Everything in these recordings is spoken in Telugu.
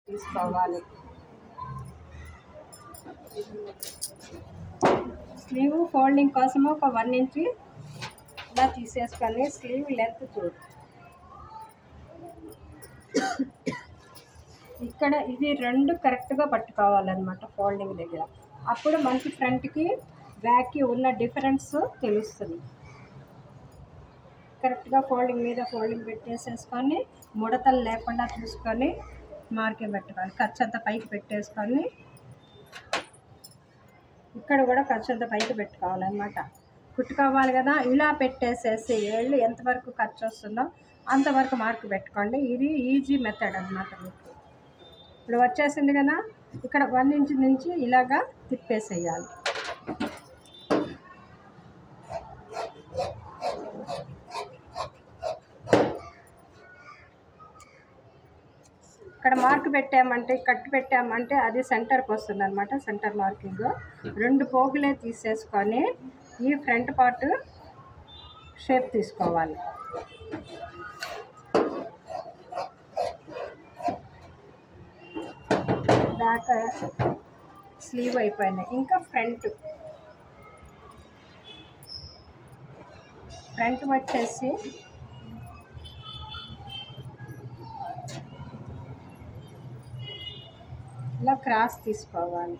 తీసుకోవాలి. స్లీవ్ ఫోల్డింగ్ కోసం ఒక 1 ఇంచ్ ఇలా తీసేసుకొని స్లీవ్ లెంత్ చూడు. ఇక్కడ ఇది 2 కరెక్ట్గా పట్టుకోవాలన్నమాట ఫోల్డింగ్ దగ్గర. అప్పుడు మనకి ఫ్రంట్కి బ్యాక్కి ఉన్న డిఫరెన్స్ తెలుస్తుంది. కరెక్ట్గా ఫోల్డింగ్ మీద ఫోల్డింగ్ పెట్టేసేసుకొని ముడతలు లేకుండా చూసుకొని మార్కింగ్ పెట్టుకోవాలి. ఖర్చు అంతా పైకి పెట్టేసుకొని ఇక్కడ కూడా ఖర్చు అంతా పైకి పెట్టుకోవాలన్నమాట. కుట్టుకోవాలి కదా, ఇలా పెట్టేసేసి ఏళ్ళు ఎంతవరకు ఖర్చు వస్తుందో అంతవరకు మార్క్ పెట్టుకోండి. ఇది ఈజీ మెథడ్ అన్నమాట. మీకు ఇప్పుడు వచ్చేసింది కదా, ఇక్కడ 1 ఇంచ్ నుంచి ఇలాగా తిప్పేసేయాలి. ఇక్కడ మార్క్ పెట్టామంటే, కట్టు పెట్టామంటే అది సెంటర్కి వస్తుంది అనమాట. సెంటర్ మార్కింగ్ 2 పోగులే తీసేసుకొని ఈ ఫ్రంట్ పార్ట్ షేప్ తీసుకోవాలి. బ్యాక్ స్లీవ్ అయిపోయినాయి. ఇంకా ఫ్రంట్ వచ్చేసి ఇలా క్రాస్ తీసుకోవాలి.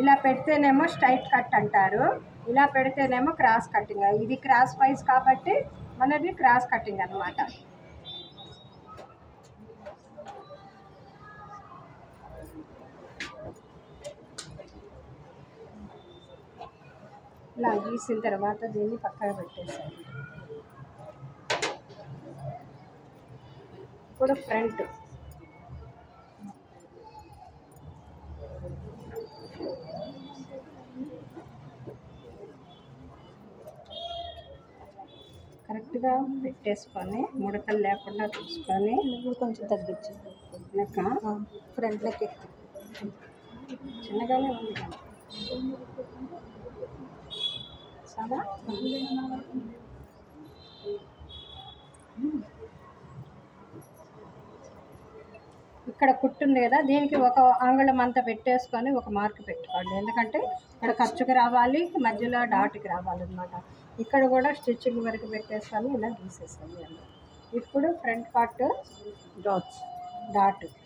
ఇలా పెడితేనేమో స్ట్రైట్ కట్ అంటారు, ఇలా పెడితేనేమో క్రాస్ కటింగ్. ఇది క్రాస్ వైజ్ కాబట్టి మనది క్రాస్ కటింగ్ అన్నమాట. ఇలా గీసిన తర్వాత దీన్ని పక్కన పెట్టేసాను. ఇప్పుడు ఫ్రంట్ కరెక్ట్గా పెట్టేసుకొని ముడతలు లేకుండా చూసుకొని కొంచెం తగ్గించి లెక్క ఫ్రంట్ లెక్క చిన్నగానే ఉంది కదా చాలా. ఇక్కడ కుట్టుంది కదా, దీనికి ఒక అంగుళం అంతా పెట్టేసుకొని ఒక మార్క్ పెట్టుకోండి. ఎందుకంటే ఇక్కడ ఖర్చుకి రావాలి, మధ్యలో డాట్కి రావాలన్నమాట. ఇక్కడ కూడా స్టిచ్చింగ్ వరకు పెట్టేసుకొని ఇలా గీసేసాను. ఇప్పుడు ఫ్రంట్ పార్ట్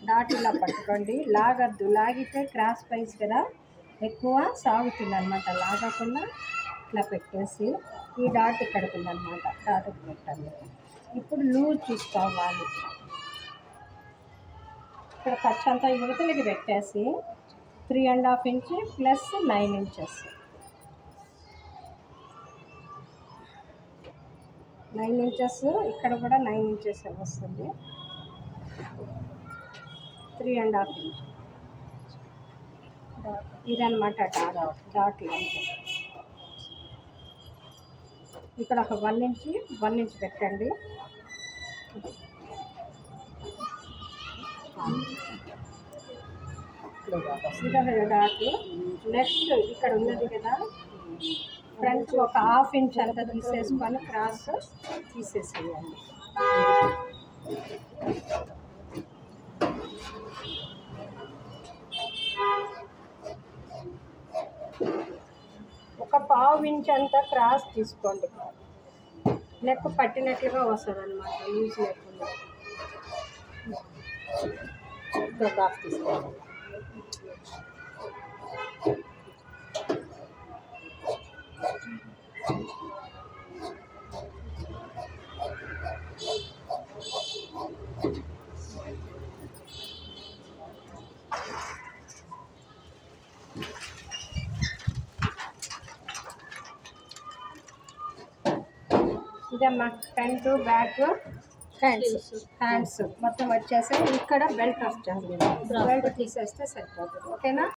డాట్ ఇలా పట్టుకోండి. లాగద్దు, లాగితే క్రాస్ పైస్ కదా ఎక్కువ సాగుతుంది అనమాట. లాగకుండా ఇట్లా పెట్టేసి ఈ డాట్ ఇక్కడికి ఉందన్నమాట, డాట్కి పెట్టండి. ఇప్పుడు లూజ్ చూసుకోవాలి. ఇక్కడ ఖర్చు అంతా యువతలకి పెట్టేసి 3.5 ఇంచ్ ప్లస్ 9 ఇంచెస్ 9 ఇంచెస్ ఇక్కడ కూడా 9 ఇంచెస్ వస్తుంది. 3.5 ఇంచ్ ఇదన్నమాట డాట్ లెంత్. ఇక్కడ ఒక 1 ఇంచ్ పెట్టండి. డాట్ నెక్స్ట్ ఇక్కడ ఉన్నది కదా ఫ్రంట్ ఒక 1/2 ఇంచ్ అంతా తీసేసుకొని క్రాస్ తీసేసేయాలి. ఒక 1/2 ఇంచ్ అంతా క్రాస్ తీసుకోండి. నెక్ పట్టినట్లుగా వస్తుంది అన్నమాట, లూజ్ లేకుండా. క్రాస్ తీసుకోవాలి. ఇదమ్మా ఫ్రంట్ బ్యాక్ హ్యాండ్స్ మొత్తం వచ్చేసి ఇక్కడ బెల్ట్ వచ్చేస్తుంది. బెల్ట్ తీసేస్తే సరిపోతుంది. ఓకేనా?